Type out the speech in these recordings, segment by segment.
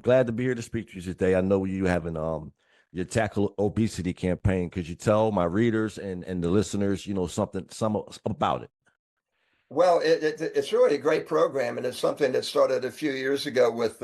Glad to be here to speak to you today. I know you having your tackle obesity campaign. Could you tell my readers and the listeners, some about it? Well, it's really a great program, and it's something that started a few years ago with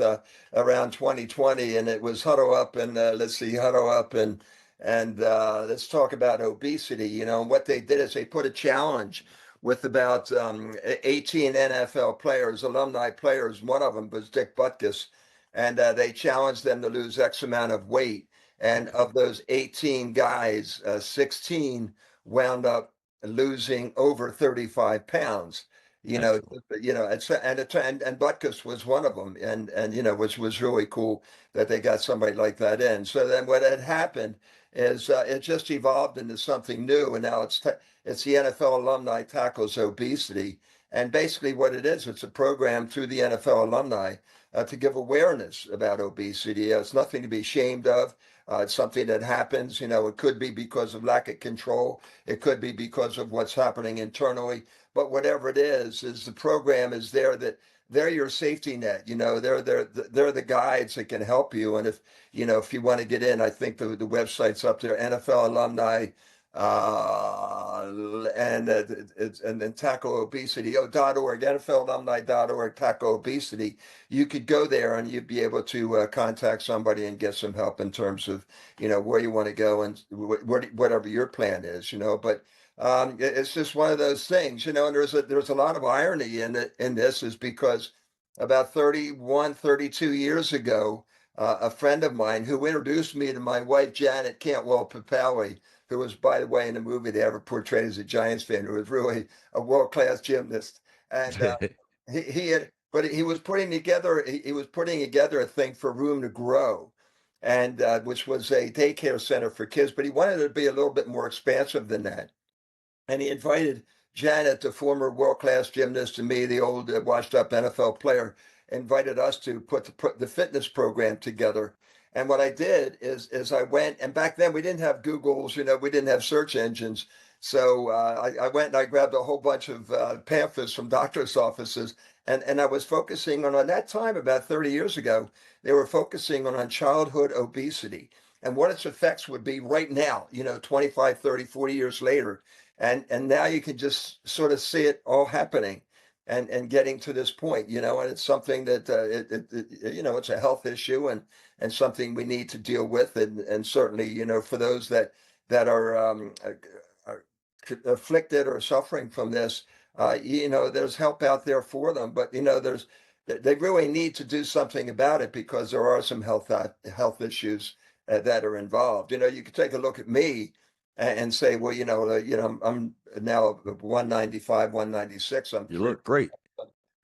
around 2020, and it was huddle up and huddle up and let's talk about obesity. And what they did is they put a challenge with about 18 NFL players, alumni players. One of them was Dick Butkus, and they challenged them to lose X amount of weight. And of those 18 guys, 16 wound up losing over 35 pounds. You know, Excellent. and Butkus was one of them, and which was really cool that they got somebody like that in. So then what had happened is it just evolved into something new, and now it's the NFL Alumni Tackles Obesity, and basically what it is, it's a program through the NFL Alumni to give awareness about obesity. It's nothing to be ashamed of. It's something that happens. It could be because of lack of control. It could be because of what's happening internally. But whatever it is the program is there that they're your safety net. They're the guides that can help you. And if you want to get in, I think the website's up there, NFL Alumni and then tackle obesity.org, NFLalumni.org, tackle obesity. You could go there and you'd be able to contact somebody and get some help in terms of where you want to go and whatever your plan is. But it's just one of those things. And there's a lot of irony in this is because about 31, 32 years ago, a friend of mine who introduced me to my wife Janet Cantwell Papale, who was, by the way, in the movie they ever portrayed as a Giants fan, who was really a world-class gymnast. And he was putting together a thing for Room to Grow, and which was a daycare center for kids, but he wanted it to be a little bit more expansive than that. And he invited Janet, the former world-class gymnast, and me, the old washed-up NFL player, invited us to put the fitness program together. And what I did is I went, and back then we didn't have Googles, we didn't have search engines. So I went and I grabbed a whole bunch of pamphlets from doctors' offices, and I was focusing on that time, about 30 years ago, they were focusing on childhood obesity and what its effects would be right now, 25, 30, 40 years later. And now you can just sort of see it all happening and getting to this point, and it's something that it's a health issue and something we need to deal with, and certainly, for those that are afflicted or suffering from this, there's help out there for them, but they really need to do something about it because there are some health issues that are involved. You could take a look at me and say, well, I'm now 195, 196. I'm You three look great.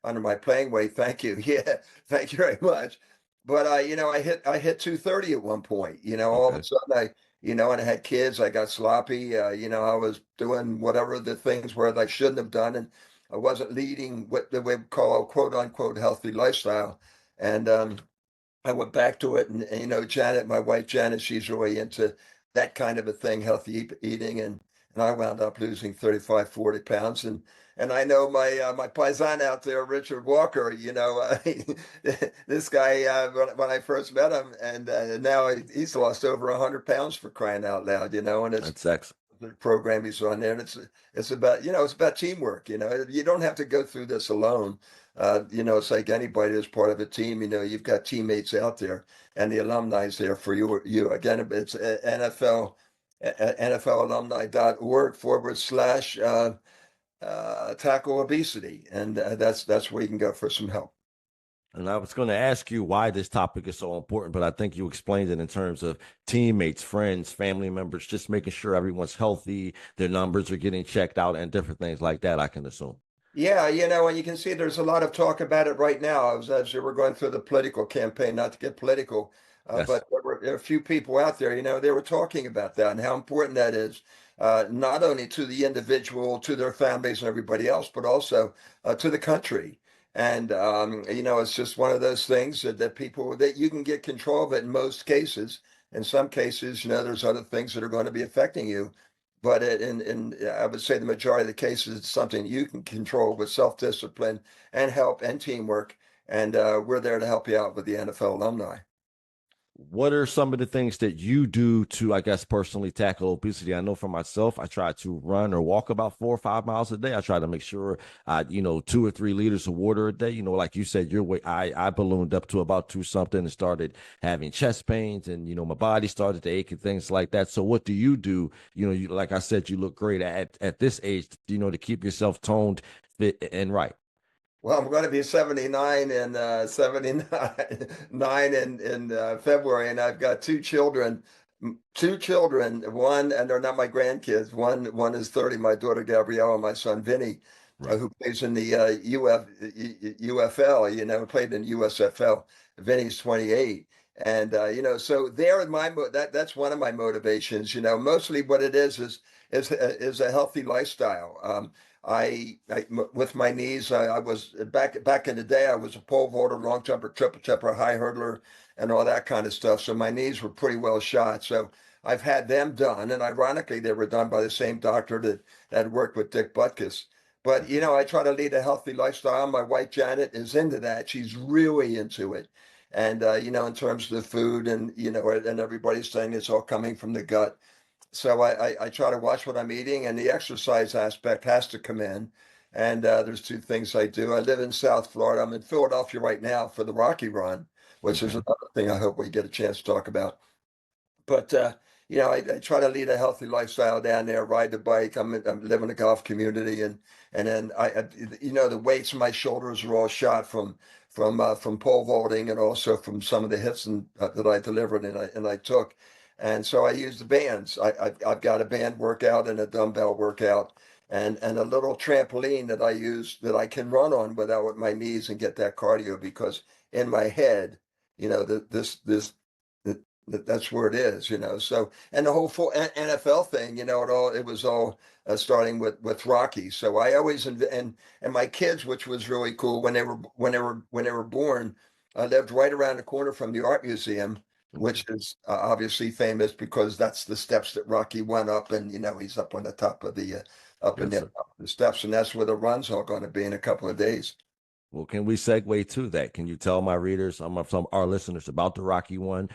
under my playing weight. Thank you. Yeah, thank you very much. But I hit 230 at one point. All of a Okay. sudden and I had kids. I got sloppy. I was doing whatever the things were that I shouldn't have done, and I wasn't leading what they would call quote unquote healthy lifestyle. And I went back to it, and Janet, my wife Janet, she's really into that kind of a thing, healthy eating, and I wound up losing 35, 40 pounds, and I know my paisan out there, Richard Walker. This guy when I first met him, and now he's lost over 100 pounds for crying out loud. And it's That's excellent. the program he's on there, and it's about it's about teamwork. You don't have to go through this alone. It's like anybody that's part of a team. You've got teammates out there, and the alumni is there for you. Again, it's NFLalumni.org / tackle obesity, and that's where you can go for some help. And I was going to ask you why this topic is so important, but I think you explained it in terms of teammates, friends, family members, just making sure everyone's healthy, their numbers are getting checked out, and different things like that, I can assume. Yeah, and you can see there's a lot of talk about it right now as we were going through the political campaign, not to get political, Yes. but there were a few people out there, they were talking about that and how important that is, not only to the individual, to their families and everybody else, but also to the country. And, it's just one of those things that people, that you can get control of it in most cases. In some cases, there's other things that are going to be affecting you. But I would say the majority of the cases, it's something you can control with self-discipline and help and teamwork. and we're there to help you out with the NFL alumni. What are some of the things that you do to, I guess, personally tackle obesity? I know for myself, I try to run or walk about 4 or 5 miles a day. I try to make sure I, 2 or 3 liters of water a day. Like you said, your weight, I ballooned up to about two something and started having chest pains, and my body started to ache and things like that. So what do you do? Like I said, you look great at this age, to keep yourself toned, fit, and right. Well, I'm going to be 79 and 79 nine in February, and I've got two children. Two children, one, and they're not my grandkids. One is 30, my daughter Gabrielle, and my son Vinny, Right. who plays in the UFL, played in USFL. Vinny's 28. And so there that's one of my motivations. Mostly what it is a healthy lifestyle. With my knees, I was back in the day. I was a pole vaulter, long jumper, triple jumper, high hurdler, and all that kind of stuff. So my knees were pretty well shot. So I've had them done, and ironically, they were done by the same doctor that worked with Dick Butkus. But I try to lead a healthy lifestyle. My wife Janet is into that. She's really into it, and in terms of the food, and and everybody's saying it's all coming from the gut. So I try to watch what I'm eating, and the exercise aspect has to come in. And there's two things I do. I live in South Florida. I'm in Philadelphia right now for the Rocky Run, which is Okay. another thing I hope we get a chance to talk about. But I try to lead a healthy lifestyle down there, ride the bike. I'm live in a golf community, and then the weights in my shoulders are all shot from pole vaulting, and also from some of the hits that I delivered and I took. And so I use the bands. I've got a band workout and a dumbbell workout, and a little trampoline that I use that I can run on without my knees and get that cardio, because in my head, this that's where it is. So, and the whole full NFL thing, it was all starting with Rocky. So I always and my kids, which was really cool, when they were born, I lived right around the corner from the art museum, Okay. which is obviously famous because that's the steps that Rocky went up, and he's up on the top of the up in Yes, the, sir. up the steps, and that's where the run's all going to be in a couple of days. Well, can we segue to that? Can you tell my readers, some our listeners, about the Rocky Run,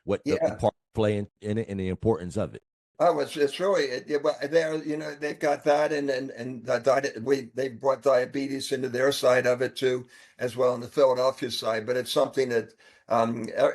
what the Yeah. part play in it, and the importance of it? Oh, it's really well, they're they've got that, and they brought diabetes into their side of it too, as well, on the Philadelphia side. But it's something that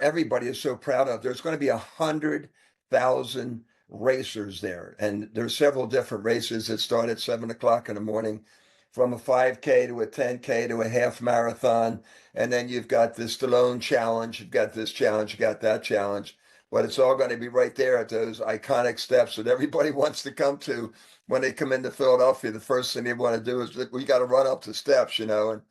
everybody is so proud of. There's going to be 100,000 racers there, and there's several different races that start at 7 o'clock in the morning, from a 5K to a 10K to a half marathon, and then you've got this Stallone challenge, you've got this challenge, you got that challenge, but it's all going to be right there at those iconic steps that everybody wants to come to when they come into Philadelphia. The first thing they want to do is we got to run up the steps, and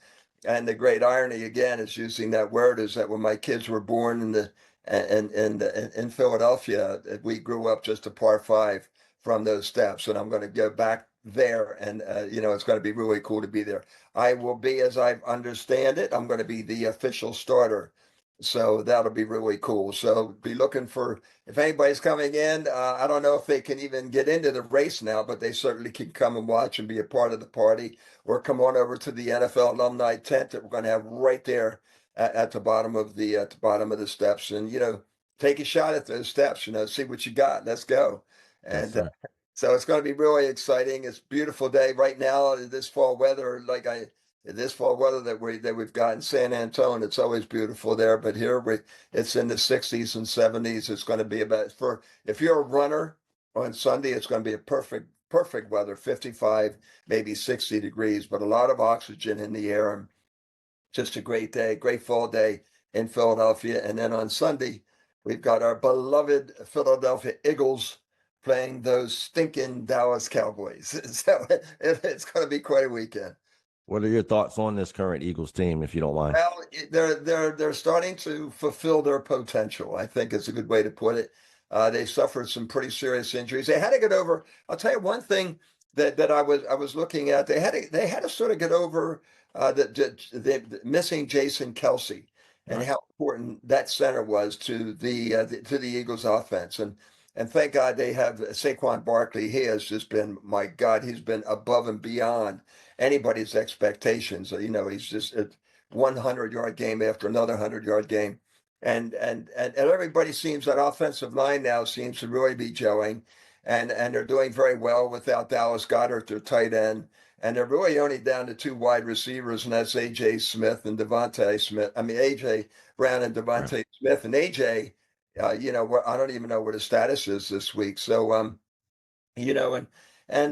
the great irony again is using that word is that when my kids were born in Philadelphia, we grew up just a par five from those steps, and I'm going to go back there, and it's going to be really cool to be there. I will be, as I understand it, I'm going to be the official starter, so that'll be really cool. So be looking for, if anybody's coming in. I don't know if they can even get into the race now, but they certainly can come and watch and be a part of the party, or come on over to the NFL alumni tent that we're going to have right there at the bottom of the steps, and take a shot at those steps. See what you got. Let's go. Yes, And sir. so it's going to be really exciting. It's a beautiful day right now. This fall weather that we've got in San Antonio, it's always beautiful there. But here it's in the 60s and 70s. It's going to be about, for if you're a runner on Sunday, it's going to be a perfect weather, 55, maybe 60 degrees, but a lot of oxygen in the air, and just a great day, great fall day in Philadelphia. And then on Sunday, we've got our beloved Philadelphia Eagles playing those stinking Dallas Cowboys. So it's going to be quite a weekend. What are your thoughts on this current Eagles team, if you don't mind? Well, they're starting to fulfill their potential, I think is a good way to put it. They suffered some pretty serious injuries. They had to get over. I'll tell you one thing that I was looking at. They had to sort of get over the missing Jason Kelsey, and Right. how important that center was to the Eagles offense. And thank God they have Saquon Barkley. He has just been, my God, he's been above and beyond anybody's expectations. He's just one 100-yard game after another 100-yard game. And everybody seems, that offensive line now seems to really be gelling, and they're doing very well without Dallas Goedert, their tight end. And they're really only down to two wide receivers, and that's AJ Smith and Devontae Smith. I mean, AJ Brown and Right. Devontae Smith. And AJ, I don't even know what his status is this week. So, you know, and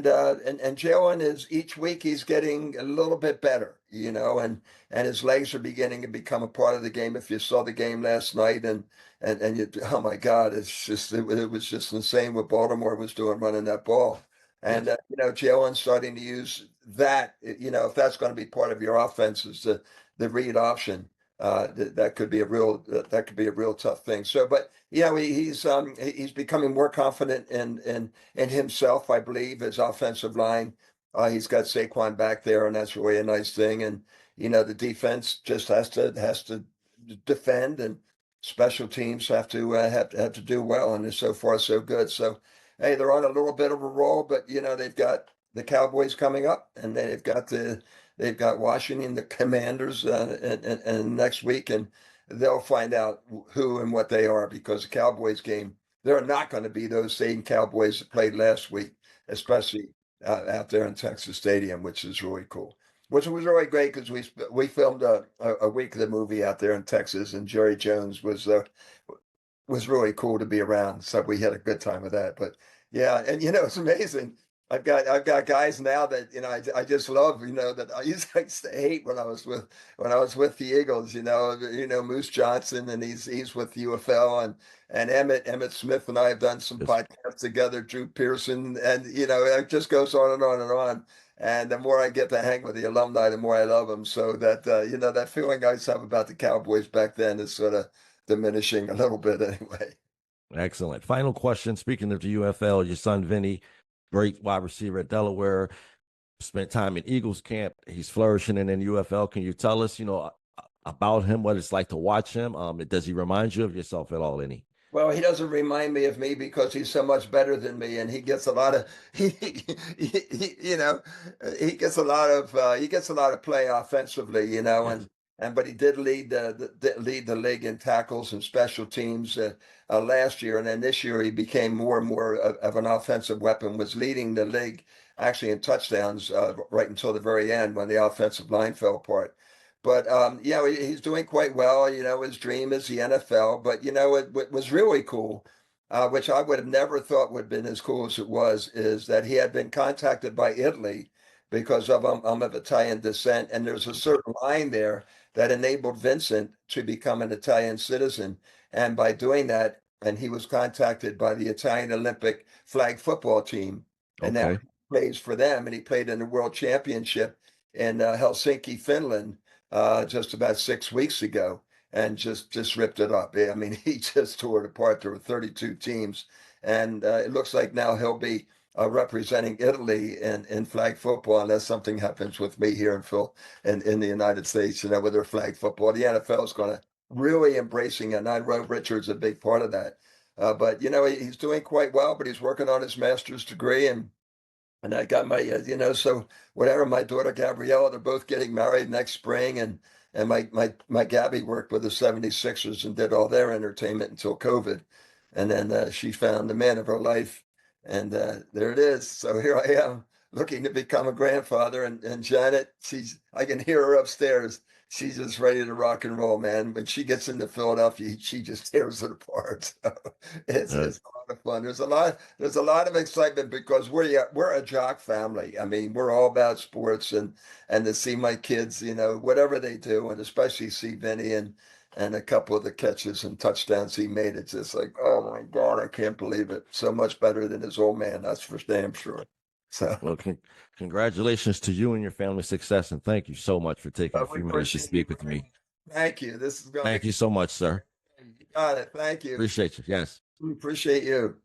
Jalen is, each week he's getting a little bit better, and his legs are beginning to become a part of the game. If you saw the game last night, and you, oh my God, it was just insane what Baltimore was doing running that ball. And Yes. Jalen's starting to use that. If that's going to be part of your offense, is the read option. That could be a real tough thing. So, but he's becoming more confident in himself, I believe, his offensive line. He's got Saquon back there, and that's really a nice thing. And the defense just has to defend, and special teams have to do well. And so far so good. So, hey, they're on a little bit of a roll, but they've got the Cowboys coming up, and they've got Washington, the Commanders, and next week, and they'll find out who and what they are, because the Cowboys game, they're not going to be those same Cowboys that played last week, especially out there in Texas Stadium, which is really cool. Which was really great, because we filmed a week of the movie out there in Texas, and Jerry Jones was really cool to be around. So we had a good time with that. But yeah, and it's amazing. I've got guys now that I just love, that I used to hate when I was with the Eagles, Moose Johnson, and he's with UFL, and Emmett Smith and I have done some Yes. podcasts together, Drew Pearson, and it just goes on and on and on. And the more I get to hang with the alumni, the more I love them. So that that feeling I used to have about the Cowboys back then is sort of diminishing a little bit anyway. Excellent. Final question. Speaking of the UFL, your son Vinny, great wide receiver at Delaware, spent time in Eagles camp. He's flourishing in UFL. Can you tell us, about him, what it's like to watch him? Does he remind you of yourself at all, any? Well, he doesn't remind me of me, because he's so much better than me, and he gets a lot of he gets a lot of play offensively, Yes. but he did lead the league in tackles and special teams last year, and then this year he became more and more of an offensive weapon, was leading the league actually in touchdowns right until the very end, when the offensive line fell apart. But yeah, he's doing quite well. His dream is the NFL. But what was really cool, which I would have never thought would have been as cool as it was, is that he had been contacted by Italy, because I'm of Italian descent, and there's a Okay. certain line there that enabled Vincent to become an Italian citizen. And by doing that, and he was contacted by the Italian Olympic flag football team, and now Okay. he plays for them, and he played in the World Championship in Helsinki, Finland, just about 6 weeks ago, and just ripped it up. I mean, he just tore it apart. There were 32 teams, and it looks like now he'll be representing Italy in flag football, unless something happens with me here in the United States, with their flag football. The NFL is going to really embracing it, and I know Richard's a big part of that. But he's doing quite well, but he's working on his master's degree, and I got my, so whatever, my daughter Gabriella, they're both getting married next spring. And my Gabby worked with the 76ers and did all their entertainment until COVID. And then she found the man of her life. And there it is. So here I am, looking to become a grandfather. And Janet, I can hear her upstairs. She's just ready to rock and roll, man. When she gets into Philadelphia, she just tears it apart. So Uh, it's a lot of fun. There's a lot of excitement, because we're a jock family. I mean, we're all about sports, and to see my kids, whatever they do, and especially see Vinny and a couple of the catches and touchdowns he made, it's just like, oh my God, I can't believe it. So much better than his old man, that's for damn sure. So well, congratulations to you and your family's success, and thank you so much for taking a we few minutes to appreciate you. speak with me. Thank you. This is going to be Thank you so much, sir. got it. Thank you. Appreciate you. Yes. We appreciate you.